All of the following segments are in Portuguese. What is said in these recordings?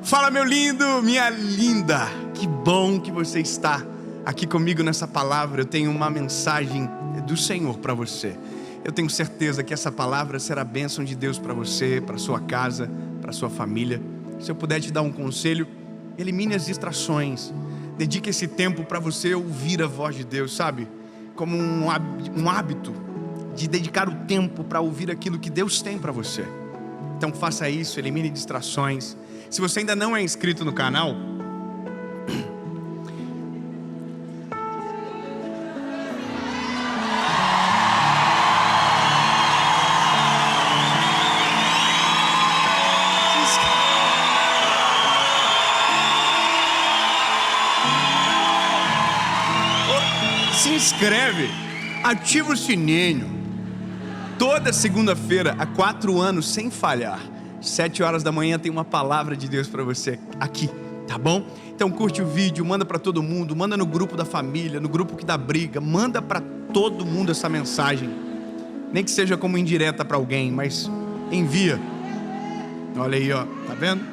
Fala, meu lindo, minha linda. Que bom que você está aqui comigo nessa palavra. Eu tenho uma mensagem do Senhor para você. Eu tenho certeza que essa palavra será bênção de Deus para você, para sua casa, para sua família. Se eu puder te dar um conselho, elimine as distrações. Dedique esse tempo para você ouvir a voz de Deus, sabe? Como um hábito de dedicar o tempo para ouvir aquilo que Deus tem para você. Então faça isso, elimine distrações. Se você ainda não é inscrito no canal, se inscreve, ativa o sininho. Toda segunda-feira, há 4 anos, sem falhar, 7 horas da manhã, tem uma palavra de Deus para você aqui, tá bom? Então curte o vídeo, manda para todo mundo, manda no grupo da família, no grupo que dá briga, manda para todo mundo essa mensagem. Nem que seja como indireta para alguém, mas envia. Olha aí, ó, tá vendo?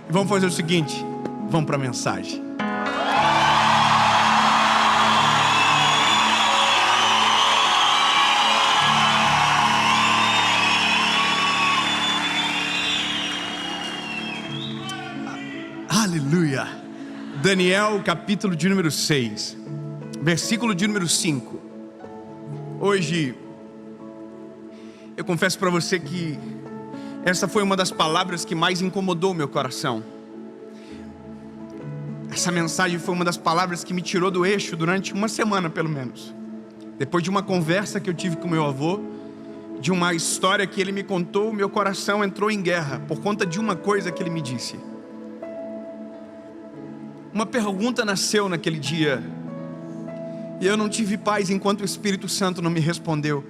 E vamos fazer o seguinte, vamos para a mensagem. Aleluia. Daniel, capítulo de número 6, versículo de número 5. Hoje, eu confesso para você que essa foi uma das palavras que mais incomodou o meu coração. Essa mensagem foi uma das palavras que me tirou do eixo durante uma semana, pelo menos. Depois de uma conversa que eu tive com meu avô, de uma história que ele me contou, meu coração entrou em guerra por conta de uma coisa que ele me disse. Uma pergunta nasceu naquele dia, e eu não tive paz enquanto o Espírito Santo não me respondeu.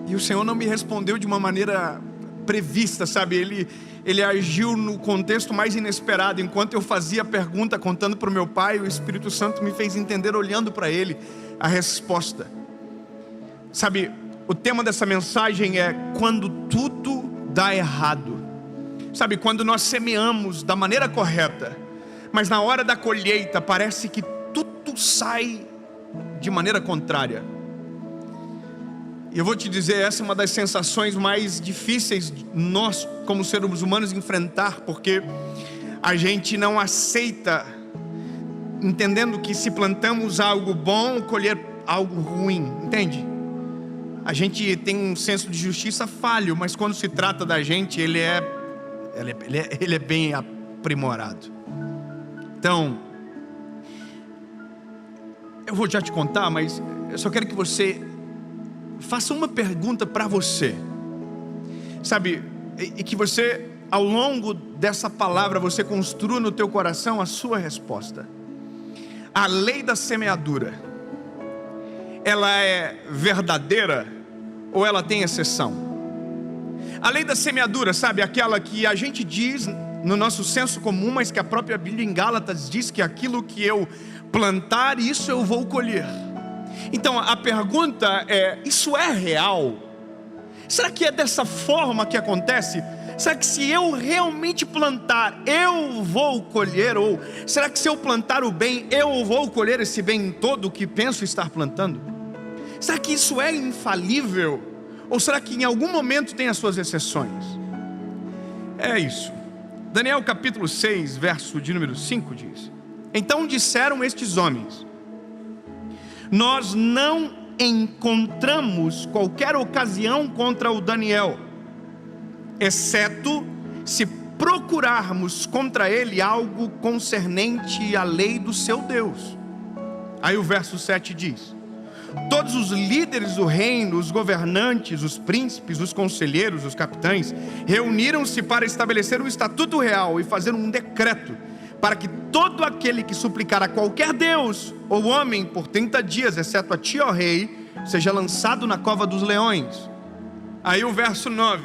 E o Senhor não me respondeu de uma maneira prevista, sabe? Ele agiu no contexto mais inesperado. Enquanto eu fazia a pergunta contando para o meu pai, o Espírito Santo me fez entender, olhando para ele, a resposta. Sabe, o tema dessa mensagem é quando tudo dá errado. Sabe, quando nós semeamos da maneira correta, mas na hora da colheita parece que tudo sai de maneira contrária. E eu vou te dizer, essa é uma das sensações mais difíceis nós como seres humanos enfrentar, porque a gente não aceita, entendendo que se plantamos algo bom, colher algo ruim, entende? A gente tem um senso de justiça falho, mas quando se trata da gente, ele é bem aprimorado. Então, eu vou já te contar, mas eu só quero que você faça uma pergunta para você, sabe, e que você, ao longo dessa palavra, você construa no teu coração a sua resposta. A lei da semeadura, ela é verdadeira ou ela tem exceção? A lei da semeadura, sabe, aquela que a gente diz no nosso senso comum, mas que a própria Bíblia em Gálatas diz que aquilo que eu plantar, isso eu vou colher. Então a pergunta é, isso é real? Será que é dessa forma que acontece? Será que se eu realmente plantar, eu vou colher? Ou será que se eu plantar o bem, eu vou colher esse bem todo que penso estar plantando? Será que isso é infalível? Ou será que em algum momento tem as suas exceções? É isso. Daniel capítulo 6, verso de número 5 diz: então disseram estes homens: nós não encontramos qualquer ocasião contra o Daniel, exceto se procurarmos contra ele algo concernente à lei do seu Deus. Aí o verso 7 diz: todos os líderes do reino, os governantes, os príncipes, os conselheiros, os capitães, reuniram-se para estabelecer um estatuto real e fazer um decreto, para que todo aquele que suplicar a qualquer Deus ou homem por 30 dias, exceto a ti, ó rei, seja lançado na cova dos leões. Aí o verso 9,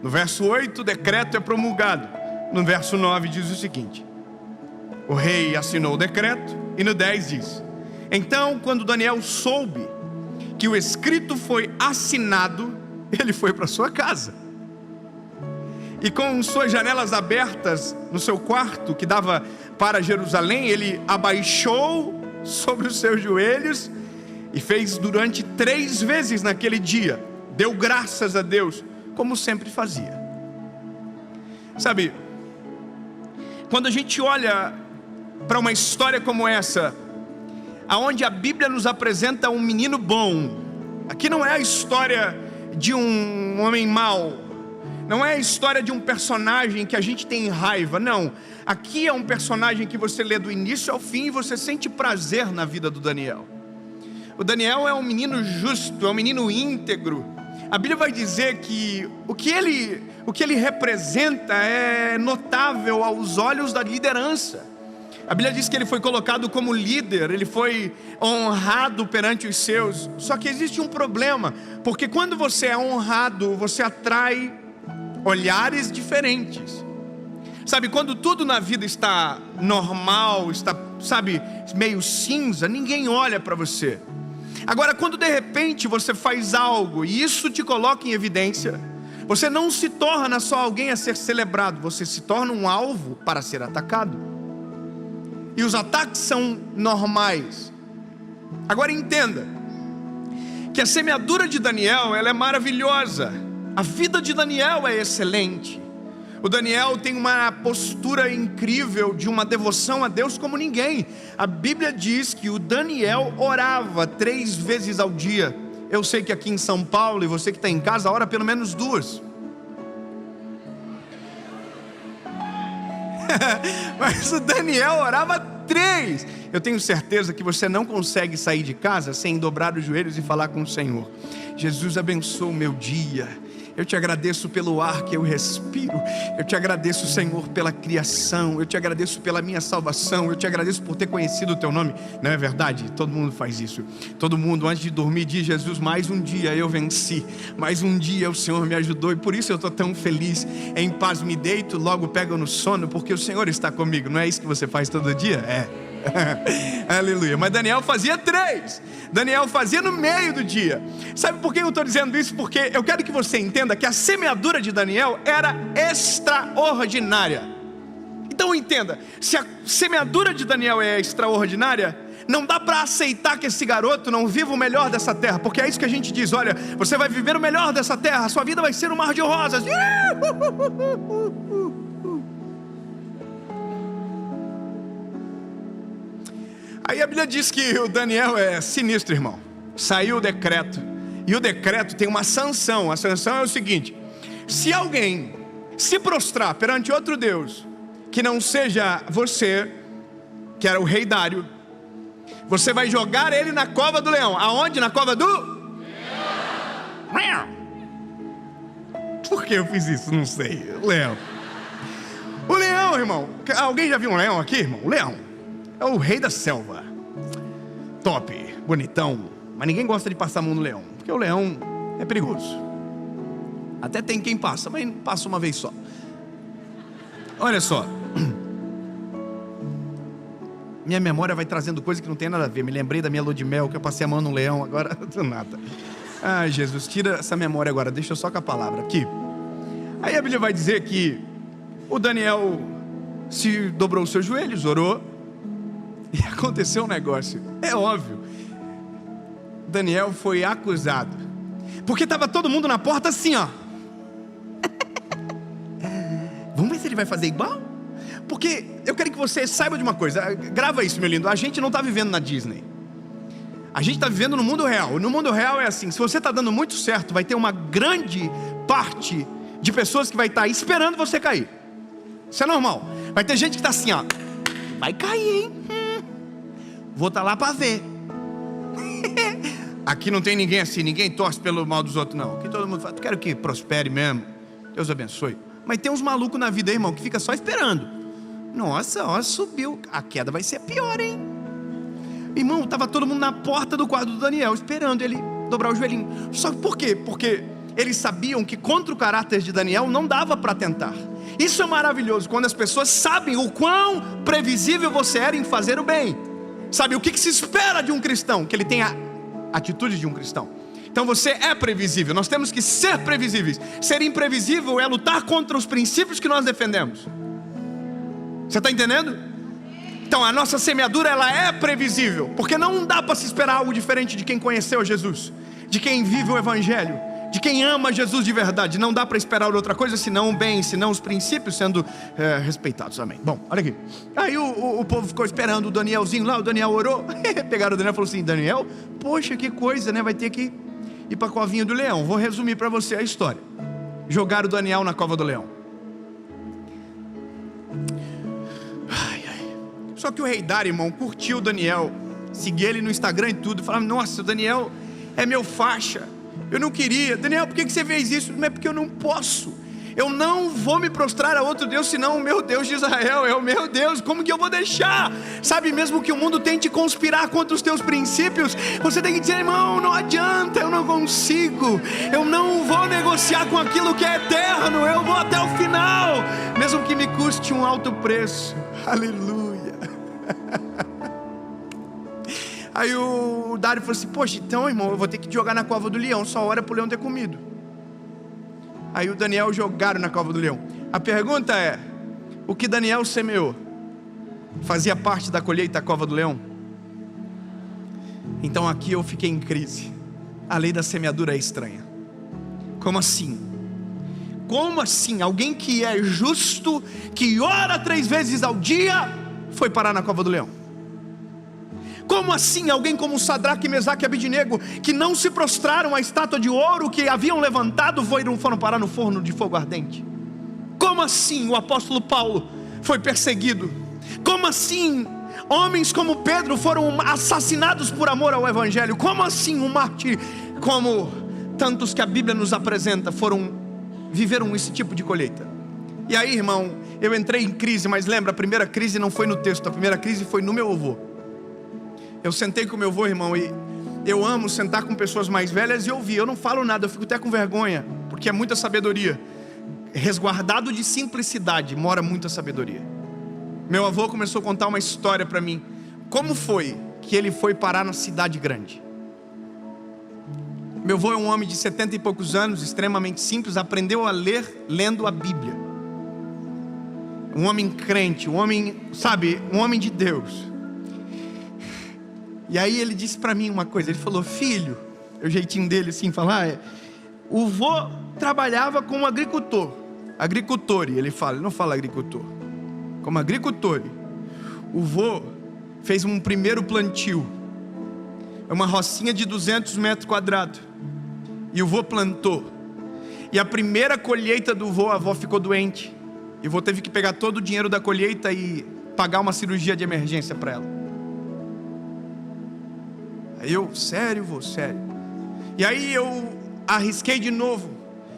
no verso 8 o decreto é promulgado, no verso 9 diz o seguinte: o rei assinou o decreto, e no 10 diz: então quando Daniel soube que o escrito foi assinado, ele foi para sua casa e com suas janelas abertas no seu quarto que dava para Jerusalém, ele abaixou sobre os seus joelhos e fez durante 3 vezes naquele dia. Deu graças a Deus, como sempre fazia. Sabe, quando a gente olha para uma história como essa, aonde a Bíblia nos apresenta um menino bom, aqui não é a história de um homem mau, não é a história de um personagem que a gente tem raiva, não. Aqui é um personagem que você lê do início ao fim e você sente prazer na vida do Daniel. O Daniel é um menino justo, é um menino íntegro. A Bíblia vai dizer que o que ele representa é notável aos olhos da liderança. A Bíblia diz que ele foi colocado como líder, ele foi honrado perante os seus. Só que existe um problema, porque quando você é honrado, você atrai olhares diferentes. Sabe, quando tudo na vida está normal, está, sabe, meio cinza, ninguém olha para você. Agora, quando de repente você faz algo e isso te coloca em evidência, você não se torna só alguém a ser celebrado, você se torna um alvo para ser atacado. E os ataques são normais. Agora entenda que a semeadura de Daniel, ela é maravilhosa. A vida de Daniel é excelente. O Daniel tem uma postura incrível de uma devoção a Deus como ninguém. A Bíblia diz que o Daniel orava 3 vezes ao dia. Eu sei que aqui em São Paulo, e você que está em casa, ora pelo menos 2. Mas o Daniel orava 3. Eu tenho certeza que você não consegue sair de casa sem dobrar os joelhos e falar com o Senhor: Jesus, abençoa o meu dia. Eu te agradeço pelo ar que eu respiro. Eu te agradeço, Senhor, pela criação. Eu te agradeço pela minha salvação. Eu te agradeço por ter conhecido o teu nome. Não é verdade? Todo mundo faz isso. Todo mundo antes de dormir diz: Jesus, mais um dia eu venci. Mais um dia o Senhor me ajudou. E por isso eu estou tão feliz. Em paz me deito, logo pego no sono, porque o Senhor está comigo. Não é isso que você faz todo dia? É. Aleluia. Mas Daniel fazia 3. Daniel fazia no meio do dia. Sabe por que eu estou dizendo isso? Porque eu quero que você entenda que a semeadura de Daniel era extraordinária. Então entenda, se a semeadura de Daniel é extraordinária, não dá para aceitar que esse garoto não viva o melhor dessa terra. Porque é isso que a gente diz: olha, você vai viver o melhor dessa terra, a sua vida vai ser um mar de rosas. Aí a Bíblia diz que o Daniel é sinistro, irmão. Saiu o decreto, e o decreto tem uma sanção. A sanção é o seguinte: se alguém se prostrar perante outro Deus, que não seja você, que era o rei Dário, você vai jogar ele na cova do leão. Aonde? Na cova do leão. Por que eu fiz isso? Não sei. Leão. O leão, irmão. Alguém já viu um leão aqui, irmão? O leão é o rei da selva. Top, bonitão. Mas ninguém gosta de passar a mão no leão, porque o leão é perigoso. Até tem quem passa, mas passa uma vez só. Olha só. Minha memória vai trazendo coisa que não tem nada a ver. Me lembrei da minha lua de mel, que eu passei a mão no leão, agora do nada. Ai, Jesus, tira essa memória agora, deixa eu só com a palavra aqui. Aí a Bíblia vai dizer que o Daniel se dobrou os seus joelhos, orou, e aconteceu um negócio. É óbvio, Daniel foi acusado, porque estava todo mundo na porta assim, ó. Vamos ver se ele vai fazer igual? Porque eu quero que você saiba de uma coisa. Grava isso, meu lindo. A gente não está vivendo na Disney. A gente está vivendo no mundo real. No mundo real é assim: se você está dando muito certo, vai ter uma grande parte de pessoas que vai estar esperando você cair. Isso é normal. Vai ter gente que está assim, ó: vai cair, hein? Vou estar lá para ver. Aqui não tem ninguém assim. Ninguém torce pelo mal dos outros, não. Aqui todo mundo fala: quero que prospere mesmo, Deus abençoe. Mas tem uns malucos na vida, irmão, que fica só esperando. Nossa, ó, subiu. A queda vai ser pior, hein? Irmão, estava todo mundo na porta do quarto do Daniel, esperando ele dobrar o joelhinho. Só que por quê? Porque eles sabiam que contra o caráter de Daniel não dava para tentar. Isso é maravilhoso, quando as pessoas sabem o quão previsível você era em fazer o bem. Sabe, o que se espera de um cristão? Que ele tenha atitude de um cristão. Então você é previsível. Nós temos que ser previsíveis. Ser imprevisível é lutar contra os princípios que nós defendemos. Você está entendendo? Então a nossa semeadura, ela é previsível, porque não dá para se esperar algo diferente de quem conheceu Jesus, de quem vive o Evangelho, de quem ama Jesus de verdade. Não dá para esperar outra coisa senão o bem, senão os princípios sendo respeitados. Amém. Bom, olha aqui. Aí o povo ficou esperando o Danielzinho lá. O Daniel orou. Pegaram o Daniel e falaram assim: Daniel, poxa, que coisa, né? Vai ter que ir para a covinha do leão. Vou resumir para você a história. Jogaram o Daniel na cova do leão. Só que o rei Dário, irmão, curtiu o Daniel, seguia ele no Instagram e tudo, falava: nossa, o Daniel é meu faixa, eu não queria. Daniel, por que você fez isso? Não é porque eu não posso, eu não vou me prostrar a outro Deus, senão o meu Deus de Israel é o meu Deus. Como que eu vou deixar? Sabe, mesmo que o mundo tente conspirar contra os teus princípios, você tem que dizer: irmão, não adianta, eu não consigo, eu não vou negociar com aquilo que é eterno, eu vou até o final, mesmo que me custe um alto preço. Aleluia. Aí o Dário falou assim: poxa, então, irmão, eu vou ter que jogar na cova do leão, só hora para o leão ter comido. Aí o Daniel jogaram na cova do leão. A pergunta é: o que Daniel semeou fazia parte da colheita da cova do leão? Então aqui eu fiquei em crise. A lei da semeadura é estranha. Como assim? Como assim? Alguém que é justo, que ora 3 vezes ao dia, foi parar na cova do leão? Como assim alguém como Sadraque, Mesaque e Abidnego, que não se prostraram à estátua de ouro que haviam levantado, foram parar no forno de fogo ardente? Como assim o apóstolo Paulo foi perseguido? Como assim homens como Pedro foram assassinados por amor ao Evangelho? Como assim um mártir, como tantos que a Bíblia nos apresenta, viveram esse tipo de colheita? E aí, irmão, eu entrei em crise. Mas lembra, a primeira crise não foi no texto, a primeira crise foi no meu avô. Eu sentei com meu avô, irmão, e eu amo sentar com pessoas mais velhas e ouvir. Eu não falo nada, eu fico até com vergonha, porque é muita sabedoria. Resguardado de simplicidade mora muita sabedoria. Meu avô começou a contar uma história para mim. Como foi que ele foi parar na cidade grande? Meu avô é um homem de 70 e poucos anos, extremamente simples, aprendeu a ler lendo a Bíblia. Um homem crente, um homem, sabe, um homem de Deus. E aí ele disse para mim uma coisa, ele falou: filho, o jeitinho dele assim, falar, o vô trabalhava como agricultor, ele fala, ele não fala agricultor, como agricultor. O vô fez um primeiro plantio, é uma rocinha de 200 metros quadrados, e o vô plantou, e a primeira colheita do vô, a avó ficou doente, e o vô teve que pegar todo o dinheiro da colheita e pagar uma cirurgia de emergência para ela. Aí eu, sério, vô, sério. E aí eu arrisquei de novo,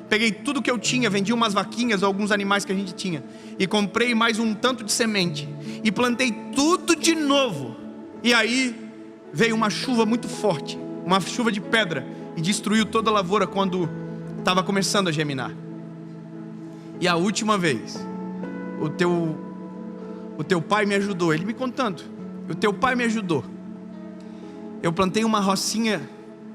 peguei tudo que eu tinha, vendi umas vaquinhas, alguns animais que a gente tinha, e comprei mais um tanto de semente, e plantei tudo de novo. E aí veio uma chuva muito forte, uma chuva de pedra, e destruiu toda a lavoura quando estava começando a germinar. E a última vez, o teu pai me ajudou, ele me contando, o teu pai me ajudou. Eu plantei uma rocinha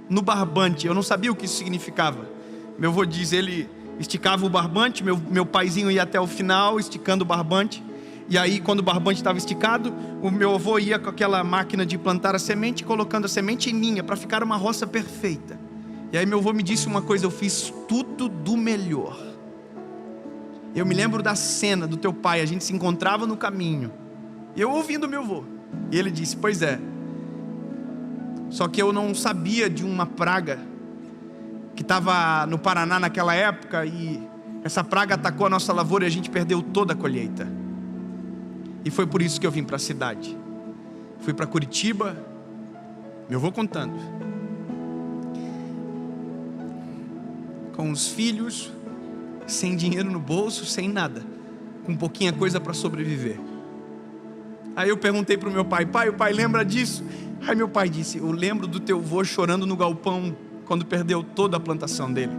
no barbante, eu não sabia o que isso significava. Meu avô diz, ele esticava o barbante, meu paizinho ia até o final esticando o barbante. E aí quando o barbante estava esticado, o meu avô ia com aquela máquina de plantar a semente, colocando a semente em linha, para ficar uma roça perfeita. E aí meu avô me disse uma coisa: eu fiz tudo do melhor. Eu me lembro da cena do teu pai, a gente se encontrava no caminho, e eu ouvindo meu avô, e ele disse: pois é, só que eu não sabia de uma praga que estava no Paraná naquela época, e essa praga atacou a nossa lavoura e a gente perdeu toda a colheita. E foi por isso que eu vim para a cidade. Fui para Curitiba, meu avô contando, com os filhos, sem dinheiro no bolso, sem nada, com pouquinha coisa para sobreviver. Aí eu perguntei para o meu pai: pai, o pai lembra disso? Aí meu pai disse: eu lembro do teu avô chorando no galpão, quando perdeu toda a plantação dele.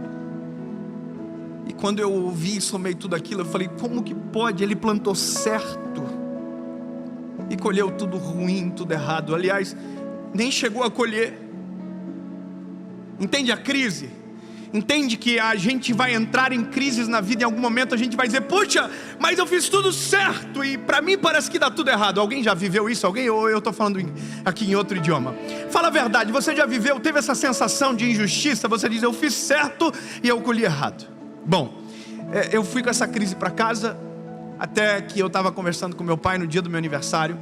E quando eu ouvi e somei tudo aquilo, eu falei: como que pode? Ele plantou certo e colheu tudo ruim, tudo errado. Aliás, nem chegou a colher. Entende a crise? Entende que a gente vai entrar em crises na vida. Em algum momento a gente vai dizer: puxa, mas eu fiz tudo certo e para mim parece que dá tudo errado. Alguém já viveu isso? Alguém? Ou eu estou falando aqui em outro idioma? Fala a verdade, você já viveu, teve essa sensação de injustiça? Você diz: eu fiz certo e eu colhi errado. Bom, eu fui com essa crise para casa, até que eu estava conversando com meu pai no dia do meu aniversário.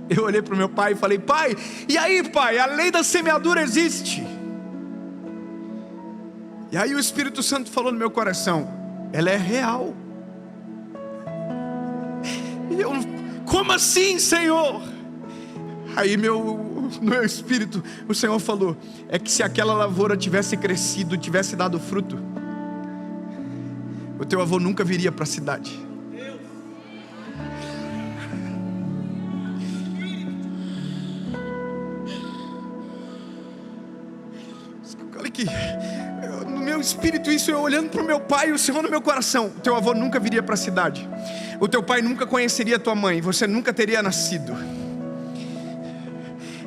Eu olhei para o meu pai e falei: pai, e aí pai, a lei da semeadura existe. E aí o Espírito Santo falou no meu coração: ela é real. E eu: como assim, Senhor? Aí no meu espírito o Senhor falou: é que se aquela lavoura tivesse crescido, tivesse dado fruto, o teu avô nunca viria para a cidade. Olha aqui, no meu espírito isso, eu olhando para o meu pai e o Senhor no meu coração: o teu avô nunca viria para a cidade, o teu pai nunca conheceria a tua mãe, você nunca teria nascido.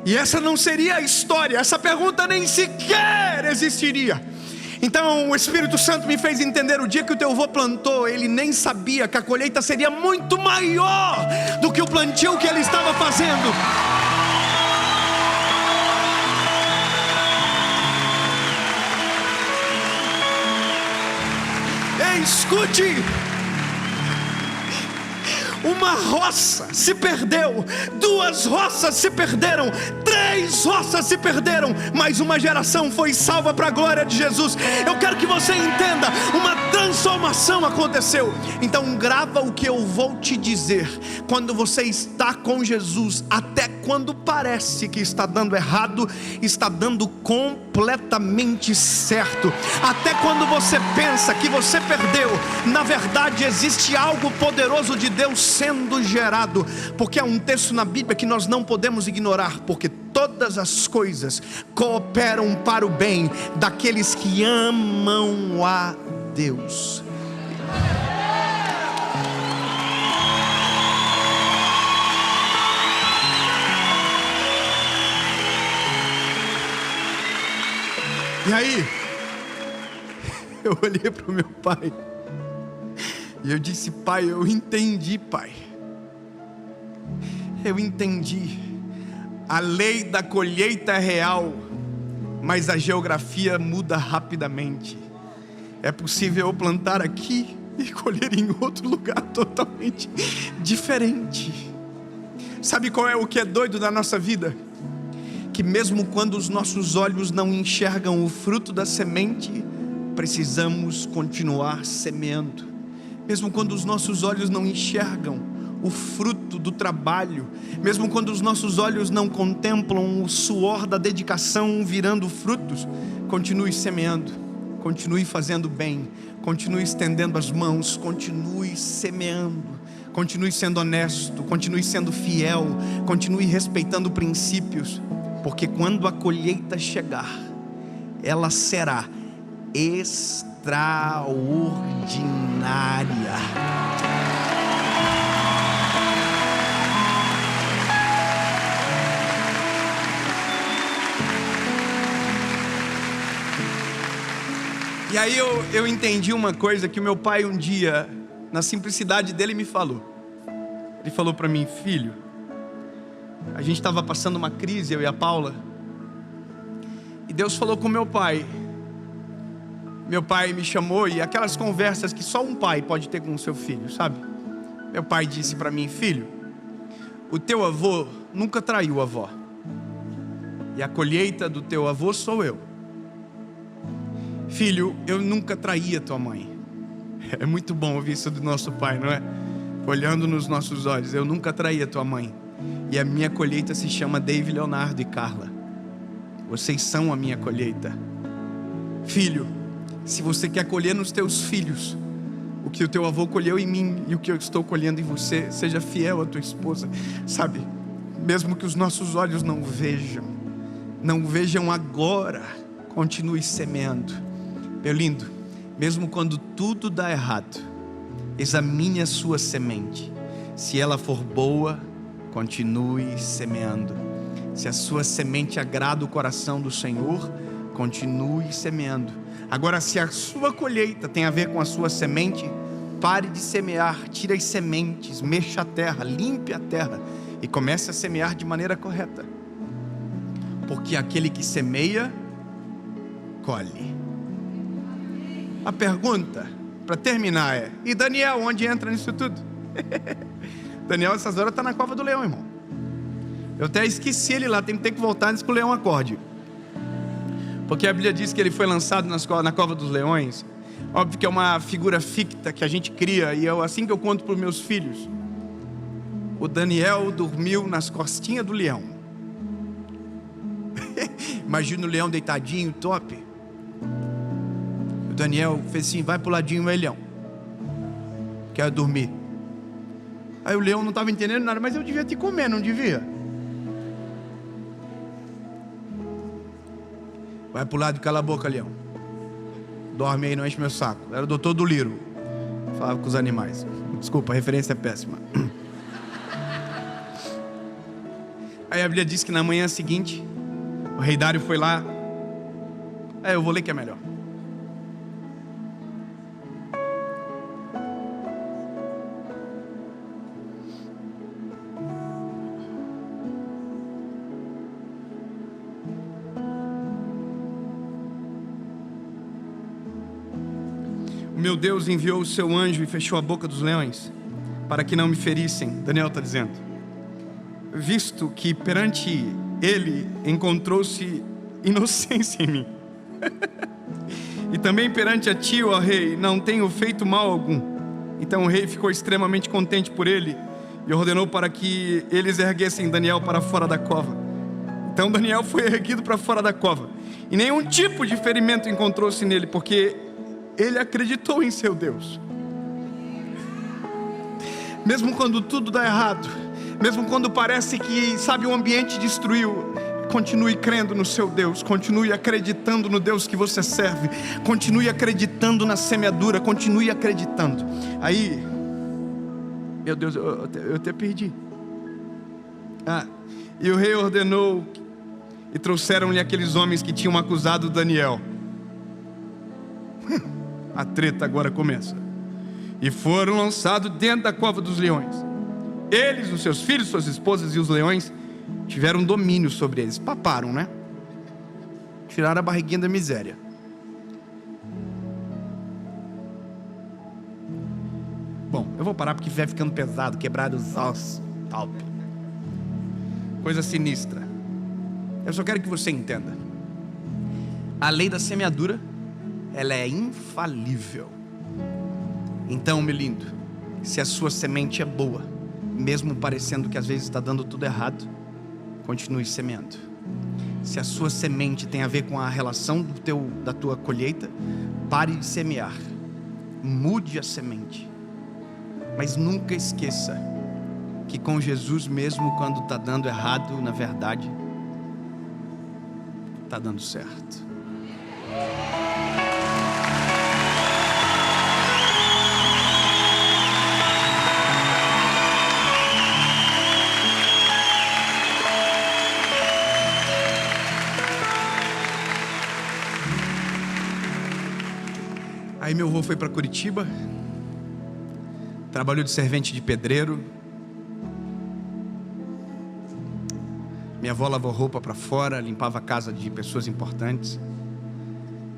E essa não seria a história, essa pergunta nem sequer existiria. Então o Espírito Santo me fez entender: o dia que o teu avô plantou, ele nem sabia que a colheita seria muito maior do que o plantio que ele estava fazendo. Escute, uma roça se perdeu, 2 roças se perderam, 3 roças se perderam, mas uma geração foi salva para a glória de Jesus. Eu quero que você entenda, uma transformação aconteceu. Então grava o que eu vou te dizer: quando você está com Jesus, até quando parece que está dando errado, está dando completamente certo. Até quando você pensa que você perdeu, na verdade existe algo poderoso de Deus sendo gerado. Porque há um texto na Bíblia que nós não podemos ignorar: porque todas as coisas cooperam para o bem daqueles que amam a Deus. E aí, eu olhei para o meu pai e eu disse: pai, eu entendi, pai. Eu entendi. A lei da colheita é real, mas a geografia muda rapidamente. É possível eu plantar aqui e colher em outro lugar totalmente diferente. Sabe qual é o que é doido da nossa vida? Que mesmo quando os nossos olhos não enxergam o fruto da semente, precisamos continuar semeando. Mesmo quando os nossos olhos não enxergam o fruto do trabalho, mesmo quando os nossos olhos não contemplam o suor da dedicação virando frutos, continue semeando, continue fazendo bem, continue estendendo as mãos, continue semeando, continue sendo honesto, continue sendo fiel, continue respeitando princípios. Porque quando a colheita chegar, ela será extraordinária. E aí eu entendi uma coisa que o meu pai um dia, na simplicidade dele, me falou. Ele falou para mim: filho, a gente estava passando uma crise, eu e a Paula, e Deus falou com meu pai. Meu pai me chamou, e aquelas conversas que só um pai pode ter com o seu filho, sabe? Meu pai disse para mim: filho, o teu avô nunca traiu a avó, e a colheita do teu avô sou eu. Filho, eu nunca traí a tua mãe. É muito bom ouvir isso do nosso pai, não é? Olhando nos nossos olhos: eu nunca traí a tua mãe, e a minha colheita se chama David, Leonardo e Carla. Vocês são a minha colheita. Filho, se você quer colher nos teus filhos o que o teu avô colheu em mim e o que eu estou colhendo em você, seja fiel à tua esposa. Sabe, mesmo que os nossos olhos não vejam agora, continue semeando. Meu lindo, mesmo quando tudo dá errado, examine a sua semente. Se ela for boa, continue semeando. Se a sua semente agrada o coração do Senhor, continue semeando. Agora, se a sua colheita tem a ver com a sua semente, pare de semear, tire as sementes, mexa a terra, limpe a terra e comece a semear de maneira correta. Porque aquele que semeia, colhe. A pergunta, para terminar, é: e Daniel, onde entra nisso tudo? Daniel, essas horas, está na cova do leão, irmão. Eu até esqueci ele lá, tem que voltar antes que o leão acorde. Porque a Bíblia diz que ele foi lançado na cova dos leões. Óbvio que é uma figura ficta que a gente cria, e assim que eu conto para os meus filhos. O Daniel dormiu nas costinhas do leão. Imagina o leão deitadinho, top. O Daniel fez assim: vai pro ladinho, meu leão, quero dormir. Aí o leão não estava entendendo nada: mas eu devia te comer, não devia? Vai pro lado e cala a boca, leão. Dorme aí, não enche meu saco. Era o doutor do Liro, falava com os animais. Desculpa, a referência é péssima. Aí a Bíblia diz que na manhã seguinte, o rei Dário foi lá. Eu vou ler que é melhor. Meu Deus enviou o seu anjo e fechou a boca dos leões, para que não me ferissem. Daniel está dizendo: visto que perante ele encontrou-se inocência em mim, e também perante a ti, ó rei, não tenho feito mal algum. Então o rei ficou extremamente contente por ele, e ordenou para que eles erguessem Daniel para fora da cova. Então Daniel foi erguido para fora da cova, e nenhum tipo de ferimento encontrou-se nele, porque ele acreditou em seu Deus. Mesmo quando tudo dá errado, mesmo quando parece que, o ambiente destruiu, continue crendo no seu Deus, continue acreditando no Deus que você serve, continue acreditando na semeadura, continue acreditando. Aí, meu Deus, eu até perdi. E o rei ordenou, e trouxeram-lhe aqueles homens que tinham acusado Daniel. A treta agora começa. E foram lançados dentro da cova dos leões. Eles, os seus filhos, suas esposas e os leões tiveram domínio sobre eles. Paparam, né? Tiraram a barriguinha da miséria. Bom, eu vou parar porque vai ficando pesado, quebrado os ossos, top. Coisa sinistra. Eu só quero que você entenda: a lei da semeadura, ela é infalível. Então, meu lindo, se a sua semente é boa, mesmo parecendo que às vezes está dando tudo errado, continue semeando. Se a sua semente tem a ver com a relação da tua colheita, pare de semear, mude a semente. Mas nunca esqueça que com Jesus, mesmo quando está dando errado, na verdade está dando certo. Aí meu avô foi para Curitiba, trabalhou de servente de pedreiro. Minha avó lavou roupa para fora, limpava a casa de pessoas importantes.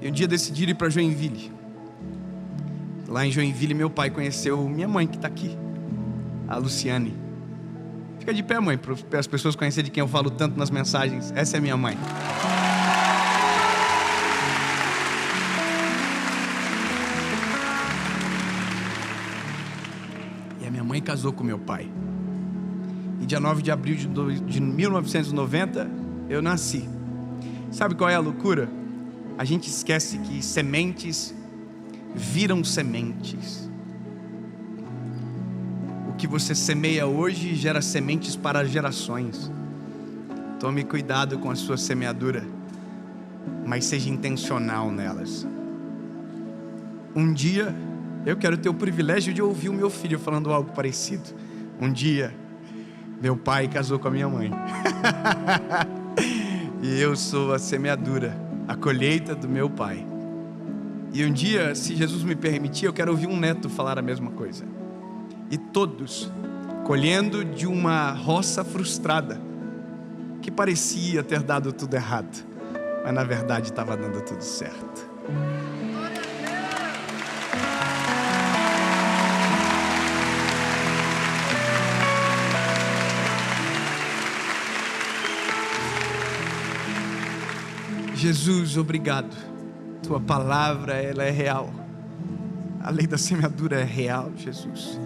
E um dia decidiram ir para Joinville. Lá em Joinville, meu pai conheceu minha mãe, que está aqui, a Luciane. Fica de pé, mãe, para as pessoas conhecerem de quem eu falo tanto nas mensagens. Essa é minha mãe. E a minha mãe casou com meu pai. E dia 9 de abril de 1990, eu nasci. Sabe qual é a loucura? A gente esquece que sementes viram sementes. O que você semeia hoje gera sementes para gerações. Tome cuidado com a sua semeadura, mas seja intencional nelas. Um dia, eu quero ter o privilégio de ouvir o meu filho falando algo parecido. Um dia, meu pai casou com a minha mãe. E eu sou a semeadura a colheita do meu pai. E um dia, se Jesus me permitir, eu quero ouvir um neto falar a mesma coisa. E todos colhendo de uma roça frustrada, que parecia ter dado tudo errado, mas na verdade estava dando tudo certo. Jesus, obrigado. Tua palavra, ela é real. A lei da semeadura é real, Jesus.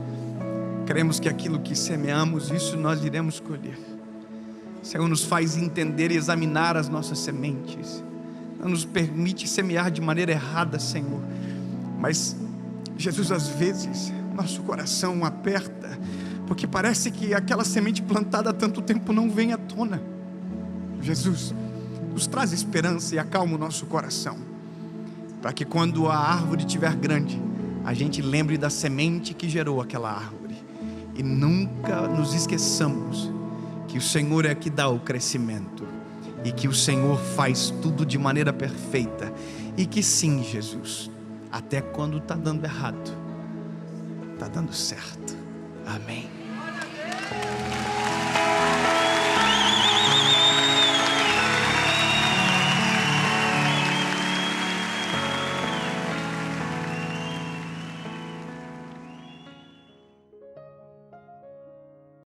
Cremos que aquilo que semeamos, isso nós iremos colher. Senhor, nos faz entender e examinar as nossas sementes. Não nos permite semear de maneira errada, Senhor. Mas, Jesus, às vezes, nosso coração aperta, porque parece que aquela semente plantada há tanto tempo não vem à tona. Jesus, nos traz esperança e acalma o nosso coração, para que quando a árvore estiver grande, a gente lembre da semente que gerou aquela árvore. E nunca nos esqueçamos que o Senhor é que dá o crescimento, e que o Senhor faz tudo de maneira perfeita, e que sim, Jesus, até quando está dando errado, está dando certo. Amém.